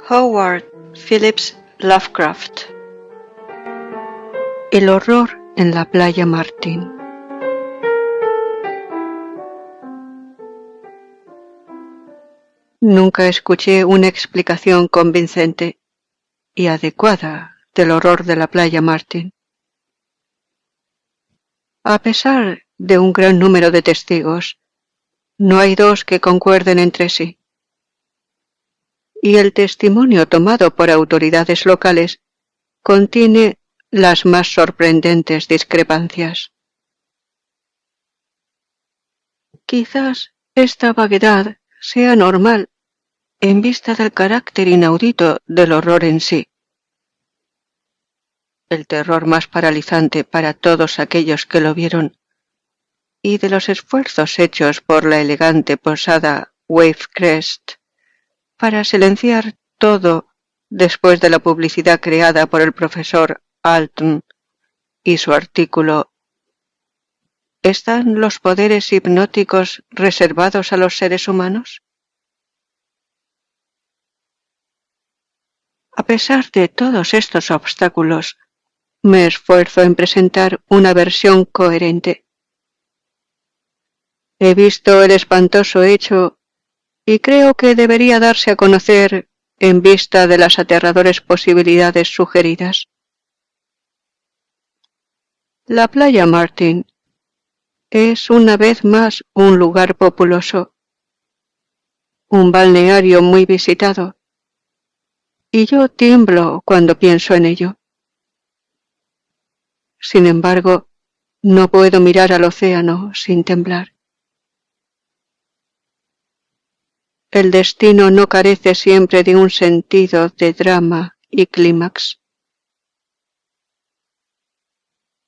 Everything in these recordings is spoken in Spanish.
Howard Phillips Lovecraft. El horror en la playa Martin. Nunca escuché una explicación convincente y adecuada del horror de la playa Martin. A pesar de un gran número de testigos, no hay dos que concuerden entre sí. Y el testimonio tomado por autoridades locales contiene las más sorprendentes discrepancias. Quizás esta vaguedad sea normal en vista del carácter inaudito del horror en sí. El terror más paralizante para todos aquellos que lo vieron y de los esfuerzos hechos por la elegante posada Wavecrest para silenciar todo después de la publicidad creada por el profesor Alton y su artículo ¿Están los poderes hipnóticos reservados a los seres humanos? A pesar de todos estos obstáculos, me esfuerzo en presentar una versión coherente. He visto el espantoso hecho y creo que debería darse a conocer en vista de las aterradoras posibilidades sugeridas. La playa Martin es una vez más un lugar populoso, un balneario muy visitado, y yo tiemblo cuando pienso en ello. Sin embargo, no puedo mirar al océano sin temblar. El destino no carece siempre de un sentido de drama y clímax.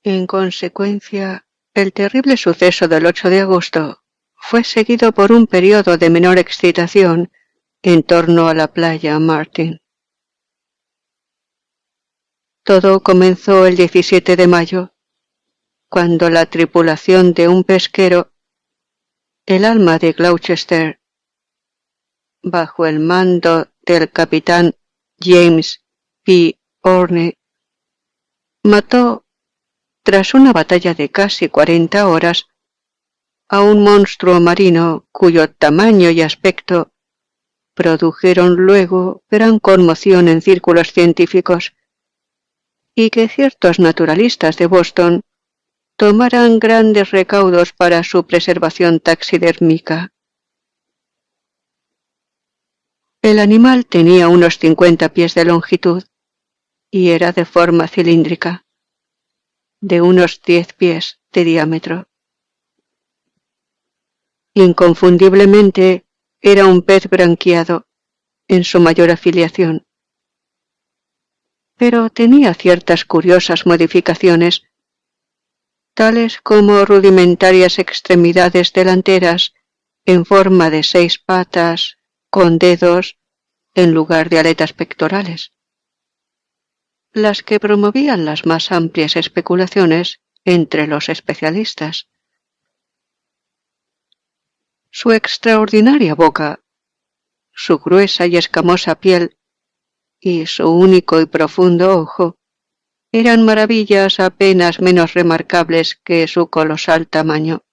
En consecuencia, el terrible suceso del 8 de agosto fue seguido por un periodo de menor excitación en torno a la playa Martin. Todo comenzó el 17 de mayo, cuando la tripulación de un pesquero, el Alma de Gloucester, bajo el mando del capitán James P. Horne, mató, tras una batalla de casi 40 horas, a un monstruo marino cuyo tamaño y aspecto produjeron luego gran conmoción en círculos científicos y que ciertos naturalistas de Boston tomaran grandes recaudos para su preservación taxidérmica. El animal tenía unos 50 pies de longitud y era de forma cilíndrica, de unos 10 pies de diámetro. Inconfundiblemente era un pez branquiado en su mayor afiliación, pero tenía ciertas curiosas modificaciones, tales como rudimentarias extremidades delanteras en forma de 6 patas con dedos en lugar de aletas pectorales, las que promovían las más amplias especulaciones entre los especialistas. Su extraordinaria boca, su gruesa y escamosa piel y su único y profundo ojo eran maravillas apenas menos remarcables que su colosal tamaño.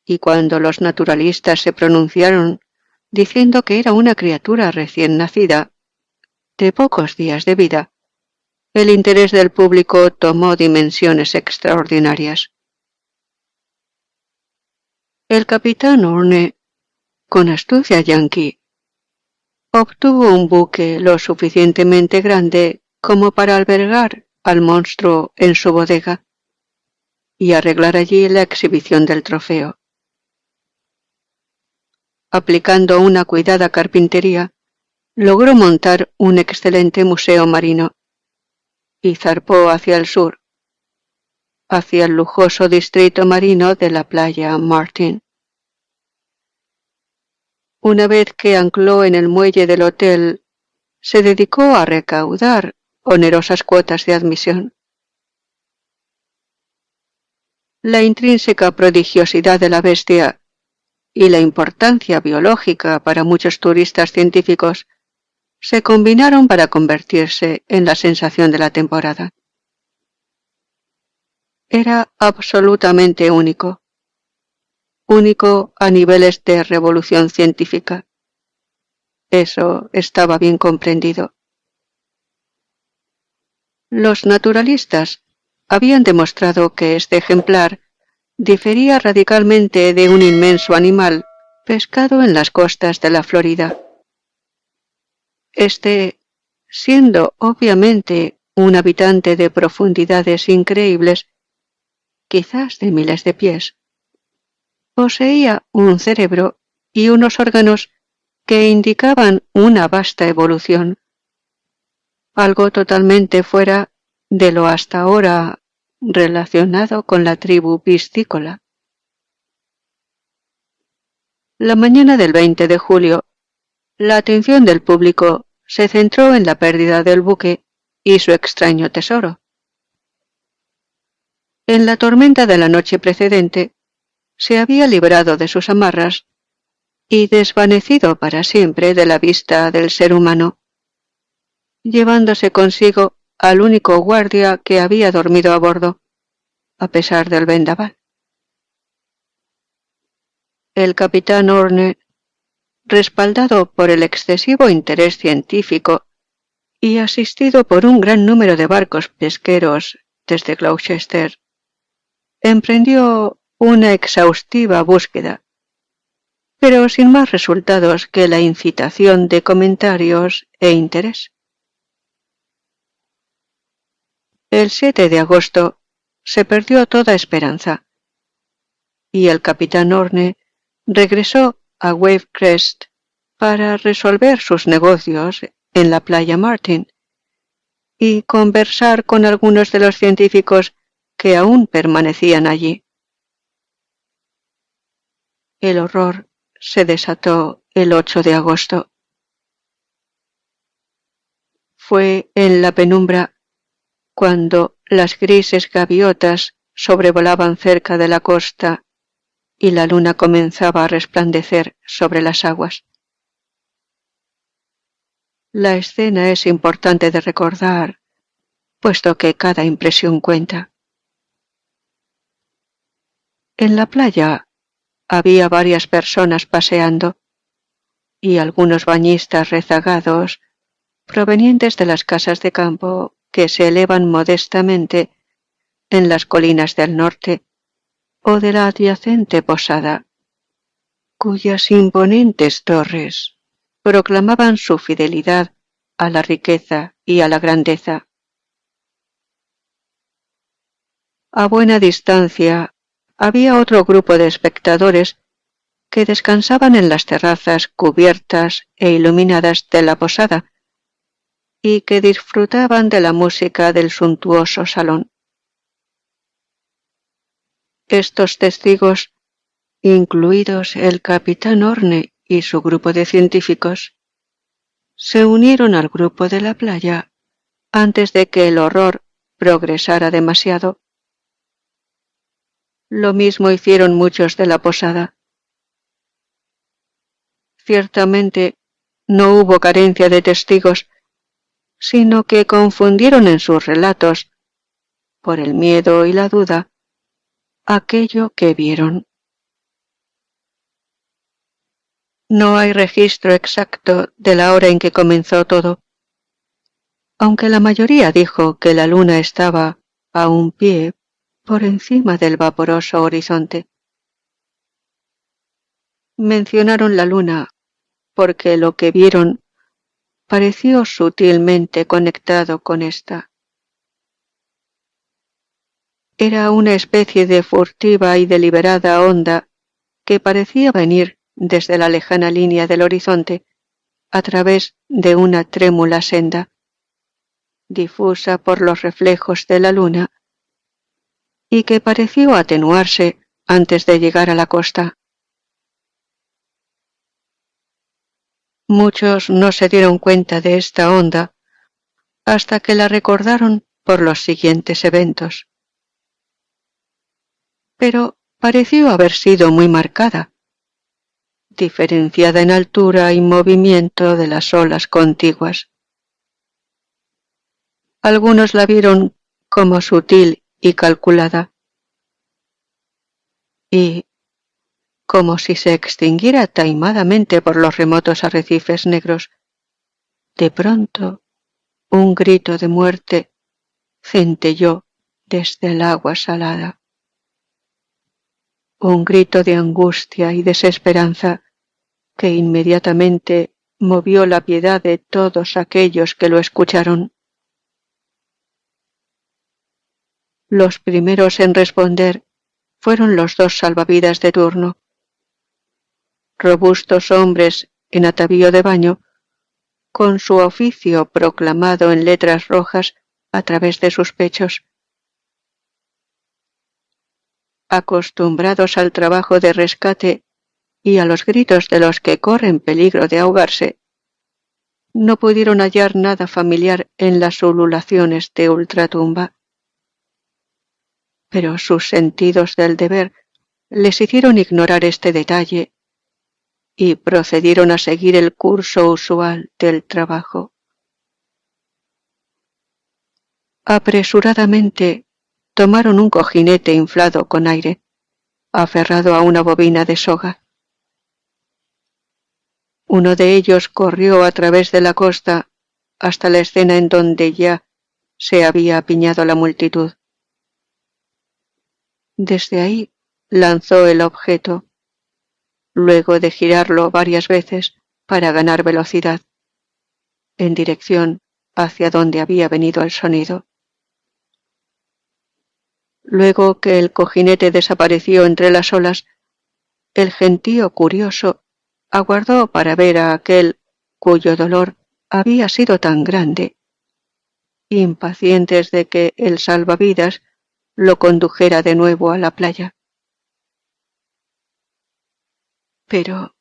Y cuando los naturalistas se pronunciaron diciendo que era una criatura recién nacida, de pocos días de vida, el interés del público tomó dimensiones extraordinarias. El capitán Horne, con astucia yanqui, obtuvo un buque lo suficientemente grande como para albergar al monstruo en su bodega y arreglar allí la exhibición del trofeo. Aplicando una cuidada carpintería, logró montar un excelente museo marino y zarpó hacia el sur, hacia el lujoso distrito marino de la playa Martin. Una vez que ancló en el muelle del hotel, se dedicó a recaudar onerosas cuotas de admisión. La intrínseca prodigiosidad de la bestia y la importancia biológica para muchos turistas científicos se combinaron para convertirse en la sensación de la temporada. Era absolutamente único. Único a niveles de revolución científica. Eso estaba bien comprendido. Los naturalistas habían demostrado que este ejemplar difería radicalmente de un inmenso animal pescado en las costas de la Florida. Este, siendo obviamente un habitante de profundidades increíbles, quizás de miles de pies, poseía un cerebro y unos órganos que indicaban una vasta evolución, algo totalmente fuera de lo hasta ahora relacionado con la tribu piscícola. La mañana del 20 de julio, la atención del público se centró en la pérdida del buque y su extraño tesoro. En la tormenta de la noche precedente, se había librado de sus amarras y desvanecido para siempre de la vista del ser humano, llevándose consigo al único guardia que había dormido a bordo, a pesar del vendaval. El capitán Horner, respaldado por el excesivo interés científico y asistido por un gran número de barcos pesqueros desde Gloucester, emprendió una exhaustiva búsqueda, pero sin más resultados que la incitación de comentarios e interés. El 7 de agosto se perdió toda esperanza, y el capitán Horner regresó a Wave Crest para resolver sus negocios en la playa Martin y conversar con algunos de los científicos que aún permanecían allí. El horror se desató el 8 de agosto. Fue en la penumbra cuando las grises gaviotas sobrevolaban cerca de la costa y la luna comenzaba a resplandecer sobre las aguas. La escena es importante de recordar, puesto que cada impresión cuenta. En la playa había varias personas paseando y algunos bañistas rezagados provenientes de las casas de campo que se elevan modestamente en las colinas del norte o de la adyacente posada, cuyas imponentes torres proclamaban su fidelidad a la riqueza y a la grandeza. A buena distancia había otro grupo de espectadores que descansaban en las terrazas cubiertas e iluminadas de la posada y que disfrutaban de la música del suntuoso salón. Estos testigos, incluidos el capitán Horner y su grupo de científicos, se unieron al grupo de la playa antes de que el horror progresara demasiado. Lo mismo hicieron muchos de la posada. Ciertamente no hubo carencia de testigos, sino que confundieron en sus relatos, por el miedo y la duda, aquello que vieron. No hay registro exacto de la hora en que comenzó todo, aunque la mayoría dijo que la luna estaba a un pie por encima del vaporoso horizonte. Mencionaron la luna porque lo que vieron pareció sutilmente conectado con ésta. Era una especie de furtiva y deliberada onda que parecía venir desde la lejana línea del horizonte a través de una trémula senda, difusa por los reflejos de la luna, y que pareció atenuarse antes de llegar a la costa. Muchos no se dieron cuenta de esta onda hasta que la recordaron por los siguientes eventos. Pero pareció haber sido muy marcada, diferenciada en altura y movimiento de las olas contiguas. Algunos la vieron como sutil y calculada, y, como si se extinguiera taimadamente por los remotos arrecifes negros, de pronto un grito de muerte centelló desde el agua salada. Un grito de angustia y desesperanza que inmediatamente movió la piedad de todos aquellos que lo escucharon. Los primeros en responder fueron los dos salvavidas de turno, robustos hombres en atavío de baño, con su oficio proclamado en letras rojas a través de sus pechos. Acostumbrados al trabajo de rescate y a los gritos de los que corren peligro de ahogarse, no pudieron hallar nada familiar en las ululaciones de ultratumba. Pero sus sentidos del deber les hicieron ignorar este detalle y procedieron a seguir el curso usual del trabajo. Apresuradamente tomaron un cojinete inflado con aire, aferrado a una bobina de soga. Uno de ellos corrió a través de la costa hasta la escena en donde ya se había apiñado la multitud. Desde ahí lanzó el objeto, luego de girarlo varias veces para ganar velocidad, en dirección hacia donde había venido el sonido. Luego que el cojinete desapareció entre las olas, el gentío curioso aguardó para ver a aquel cuyo dolor había sido tan grande, impacientes de que el salvavidas lo condujera de nuevo a la playa. Pero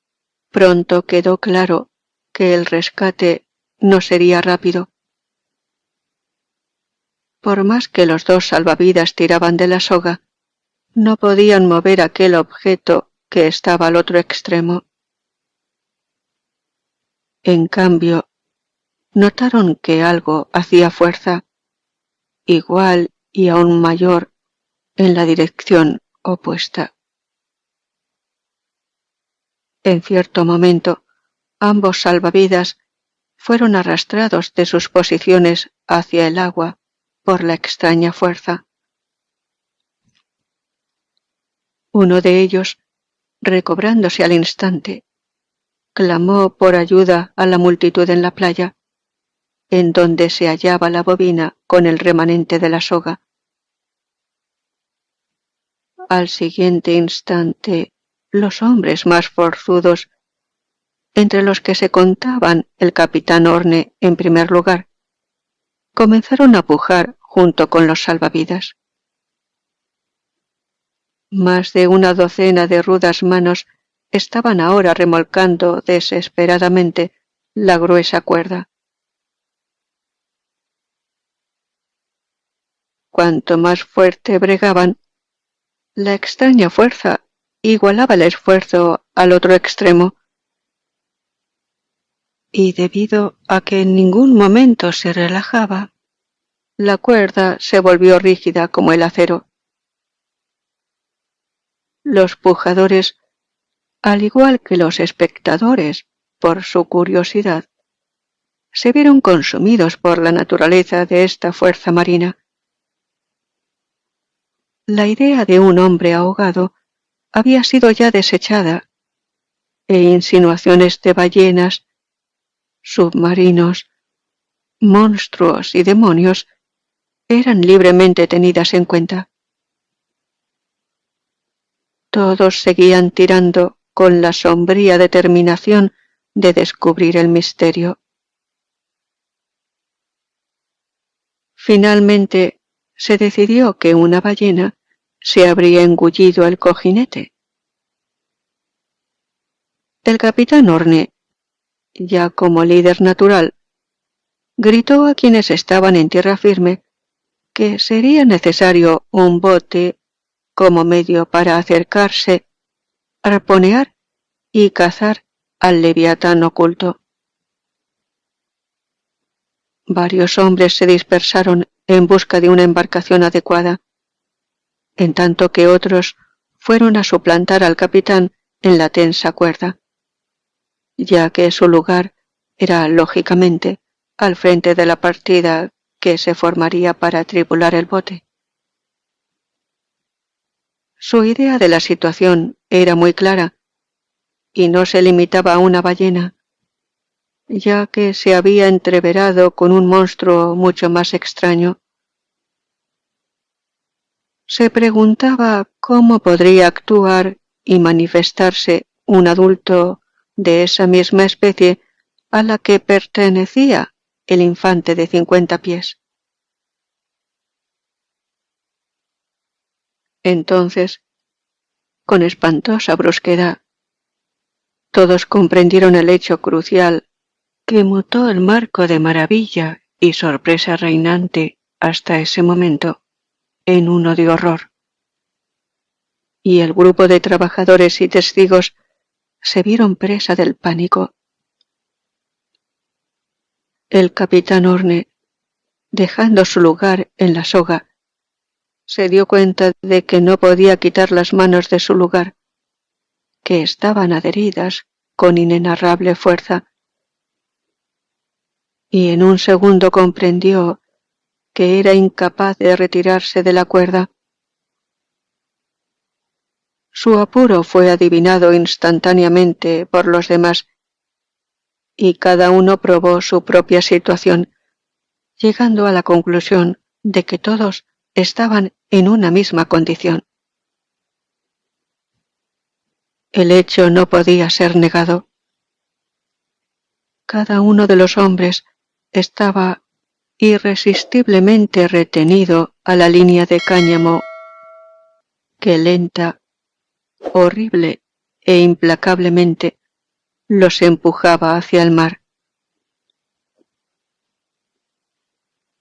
pronto quedó claro que el rescate no sería rápido. Por más que los dos salvavidas tiraban de la soga, no podían mover aquel objeto que estaba al otro extremo. En cambio, notaron que algo hacía fuerza, igual y aún mayor, en la dirección opuesta. En cierto momento, ambos salvavidas fueron arrastrados de sus posiciones hacia el agua por la extraña fuerza. Uno de ellos, recobrándose al instante, clamó por ayuda a la multitud en la playa, en donde se hallaba la bobina con el remanente de la soga. Al siguiente instante, los hombres más forzudos, entre los que se contaban el capitán Horne en primer lugar, comenzaron a pujar junto con los salvavidas. Más de una docena de rudas manos estaban ahora remolcando desesperadamente la gruesa cuerda. Cuanto más fuerte bregaban, la extraña fuerza igualaba el esfuerzo al otro extremo, y debido a que en ningún momento se relajaba, la cuerda se volvió rígida como el acero. Los pujadores, al igual que los espectadores, por su curiosidad, se vieron consumidos por la naturaleza de esta fuerza marina. La idea de un hombre ahogado había sido ya desechada, e insinuaciones de ballenas, submarinos, monstruos y demonios eran libremente tenidas en cuenta. Todos seguían tirando con la sombría determinación de descubrir el misterio. Finalmente se decidió que una ballena se habría engullido el cojinete. El capitán Horne, ya como líder natural, gritó a quienes estaban en tierra firme que sería necesario un bote como medio para acercarse, arponear y cazar al leviatán oculto. Varios hombres se dispersaron en busca de una embarcación adecuada, en tanto que otros fueron a suplantar al capitán en la tensa cuerda, ya que su lugar era, lógicamente, al frente de la partida que se formaría para tripular el bote. Su idea de la situación era muy clara y no se limitaba a una ballena, ya que se había entreverado con un monstruo mucho más extraño. Se preguntaba cómo podría actuar y manifestarse un adulto de esa misma especie a la que pertenecía el infante de 50 pies. Entonces, con espantosa brusquedad, todos comprendieron el hecho crucial que mutó el marco de maravilla y sorpresa reinante hasta ese momento en uno de horror. Y el grupo de trabajadores y testigos se vieron presa del pánico. El capitán Horne, dejando su lugar en la soga, se dio cuenta de que no podía quitar las manos de su lugar, que estaban adheridas con inenarrable fuerza, y en un segundo comprendió que era incapaz de retirarse de la cuerda. Su apuro fue adivinado instantáneamente por los demás, y cada uno probó su propia situación, llegando a la conclusión de que todos estaban en una misma condición. El hecho no podía ser negado. Cada uno de los hombres estaba irresistiblemente retenido a la línea de cáñamo que lenta, horrible e implacablemente los empujaba hacia el mar.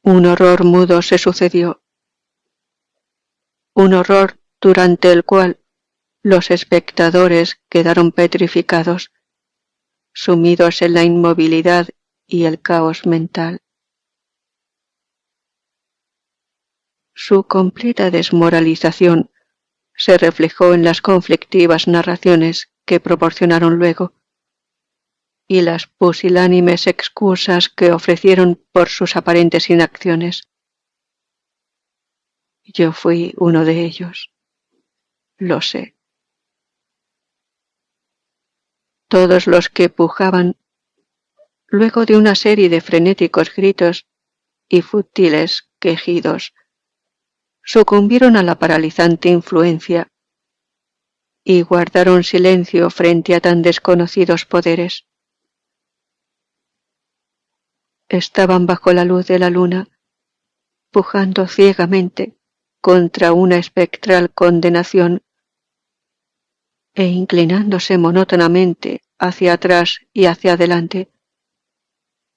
Un horror mudo se sucedió, un horror durante el cual los espectadores quedaron petrificados, sumidos en la inmovilidad y el caos mental. Su completa desmoralización se reflejó en las conflictivas narraciones que proporcionaron luego y las pusilánimes excusas que ofrecieron por sus aparentes inacciones. Yo fui uno de ellos. Lo sé. Todos los que pujaban, luego de una serie de frenéticos gritos y fútiles quejidos, sucumbieron a la paralizante influencia y guardaron silencio frente a tan desconocidos poderes. Estaban bajo la luz de la luna, pujando ciegamente contra una espectral condenación e inclinándose monótonamente hacia atrás y hacia adelante,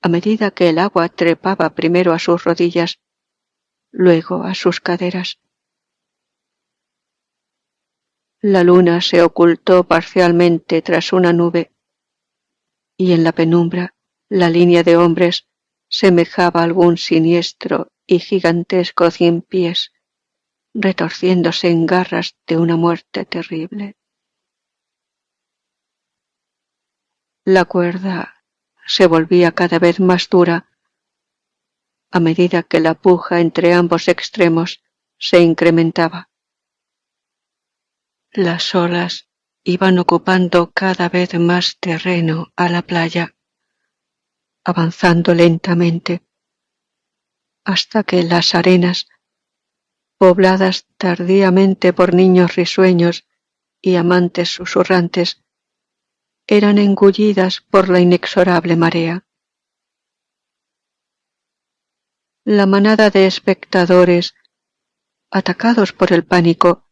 a medida que el agua trepaba primero a sus rodillas, luego a sus caderas. La luna se ocultó parcialmente tras una nube, y en la penumbra la línea de hombres semejaba algún siniestro y gigantesco 100 pies, retorciéndose en garras de una muerte terrible. La cuerda se volvía cada vez más dura a medida que la puja entre ambos extremos se incrementaba. Las olas iban ocupando cada vez más terreno a la playa, avanzando lentamente, hasta que las arenas, pobladas tardíamente por niños risueños y amantes susurrantes, eran engullidas por la inexorable marea. La manada de espectadores, atacados por el pánico,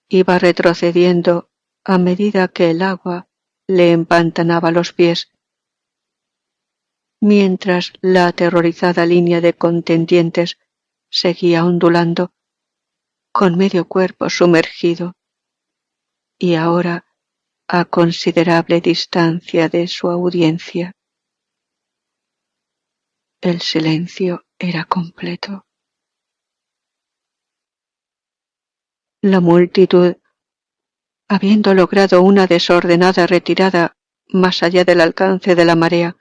iba retrocediendo a medida que el agua le empantanaba los pies, mientras la aterrorizada línea de contendientes seguía ondulando, con medio cuerpo sumergido, y ahora a considerable distancia de su audiencia. El silencio era completo. La multitud, habiendo logrado una desordenada retirada más allá del alcance de la marea,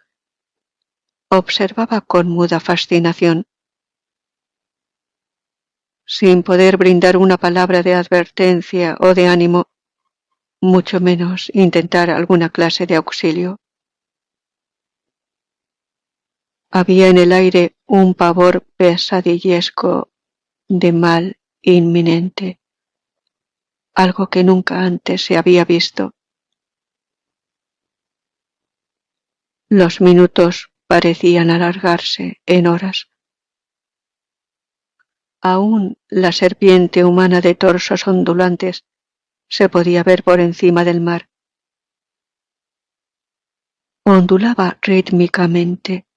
observaba con muda fascinación. Sin poder brindar una palabra de advertencia o de ánimo, mucho menos intentar alguna clase de auxilio. Había en el aire un pavor pesadillesco de mal inminente, algo que nunca antes se había visto. Los minutos parecían alargarse en horas. Aún la serpiente humana de torsos ondulantes se podía ver por encima del mar. Ondulaba rítmicamente,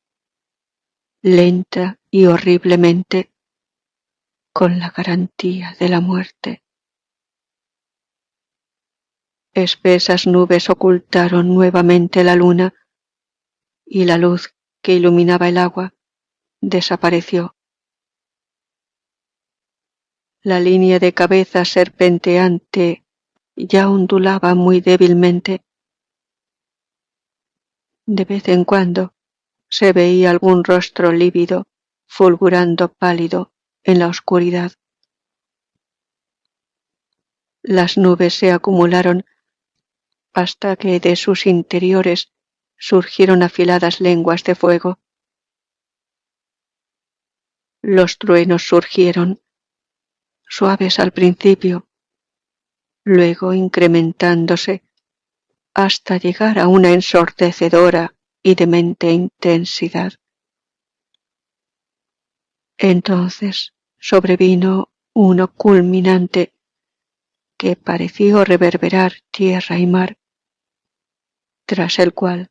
lenta y horriblemente, con la garantía de la muerte. Espesas nubes ocultaron nuevamente la luna y la luz que iluminaba el agua desapareció. La línea de cabeza serpenteante ya ondulaba muy débilmente. De vez en cuando se veía algún rostro lívido, fulgurando pálido en la oscuridad. Las nubes se acumularon hasta que de sus interiores surgieron afiladas lenguas de fuego. Los truenos surgieron, suaves al principio, luego incrementándose hasta llegar a una ensordecedora y demente intensidad. Entonces sobrevino uno culminante que pareció reverberar tierra y mar, tras el cual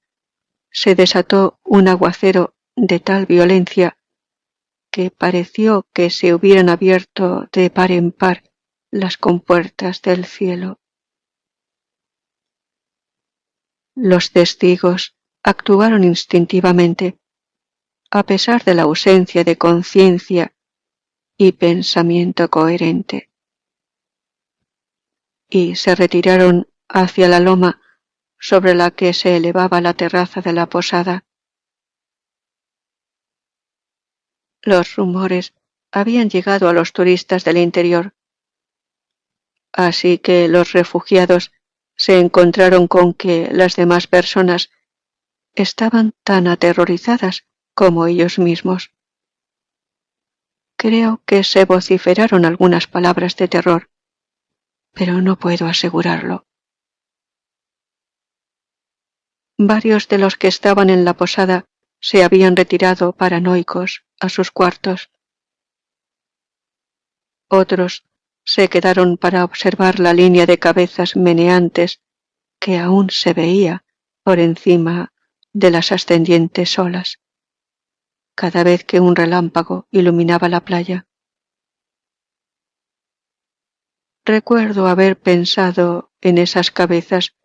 se desató un aguacero de tal violencia que pareció que se hubieran abierto de par en par las compuertas del cielo. Los testigos actuaron instintivamente, a pesar de la ausencia de conciencia y pensamiento coherente, y se retiraron hacia la loma sobre la que se elevaba la terraza de la posada. Los rumores habían llegado a los turistas del interior, así que los refugiados se encontraron con que las demás personas estaban tan aterrorizadas como ellos mismos. Creo que se vociferaron algunas palabras de terror, pero no puedo asegurarlo. Varios de los que estaban en la posada se habían retirado paranoicos a sus cuartos. Otros se quedaron para observar la línea de cabezas meneantes que aún se veía por encima de las ascendientes olas, cada vez que un relámpago iluminaba la playa. Recuerdo haber pensado en esas cabezas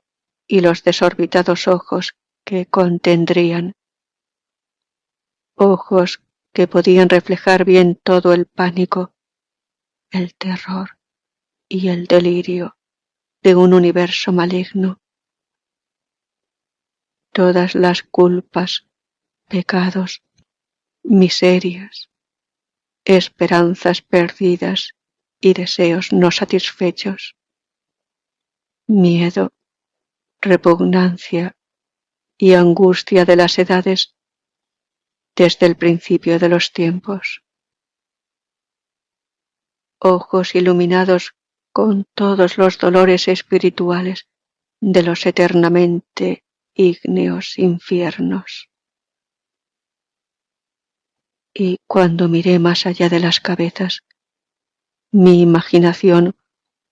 y los desorbitados ojos que contendrían. Ojos que podían reflejar bien todo el pánico, el terror y el delirio de un universo maligno. Todas las culpas, pecados, miserias, esperanzas perdidas y deseos no satisfechos, miedo, repugnancia y angustia de las edades desde el principio de los tiempos. Ojos iluminados con todos los dolores espirituales de los eternamente ígneos infiernos. Y cuando miré más allá de las cabezas, mi imaginación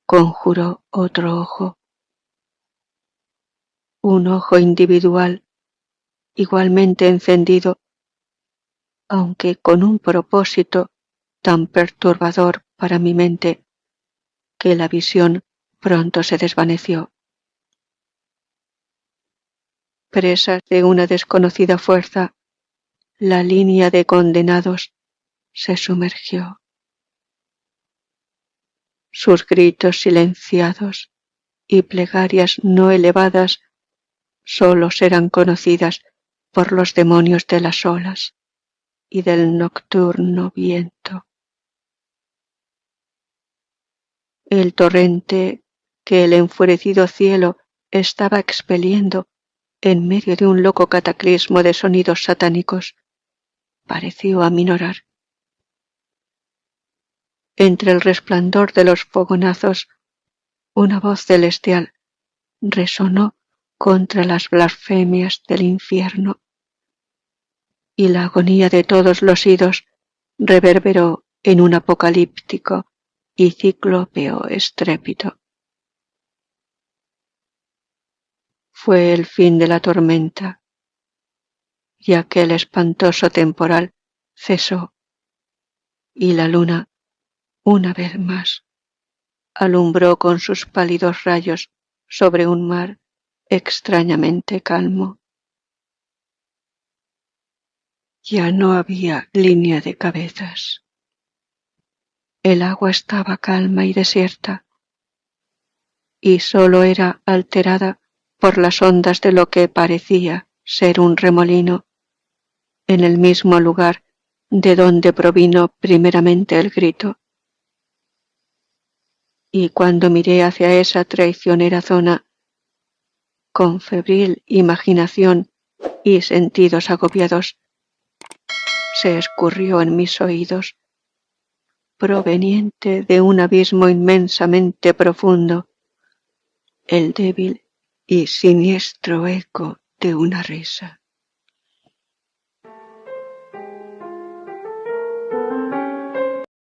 conjuró otro ojo. Un ojo individual, igualmente encendido, aunque con un propósito tan perturbador para mi mente que la visión pronto se desvaneció. presas de una desconocida fuerza, la línea de condenados se sumergió. Sus gritos silenciados y plegarias no elevadas sólo serán conocidas por los demonios de las olas y del nocturno viento. El torrente que el enfurecido cielo estaba expeliendo en medio de un loco cataclismo de sonidos satánicos pareció aminorar. Entre el resplandor de los fogonazos, una voz celestial resonó contra las blasfemias del infierno, y la agonía de todos los idos reverberó en un apocalíptico y ciclópeo estrépito. Fue el fin de la tormenta, y aquel espantoso temporal cesó, y la luna, una vez más, alumbró con sus pálidos rayos sobre un mar extrañamente calmo. Ya no había línea de cabezas. El agua estaba calma y desierta, y sólo era alterada por las ondas de lo que parecía ser un remolino, en el mismo lugar de donde provino primeramente el grito. Y cuando miré hacia esa traicionera zona, con febril imaginación y sentidos agobiados, se escurrió en mis oídos, proveniente de un abismo inmensamente profundo, el débil y siniestro eco de una risa.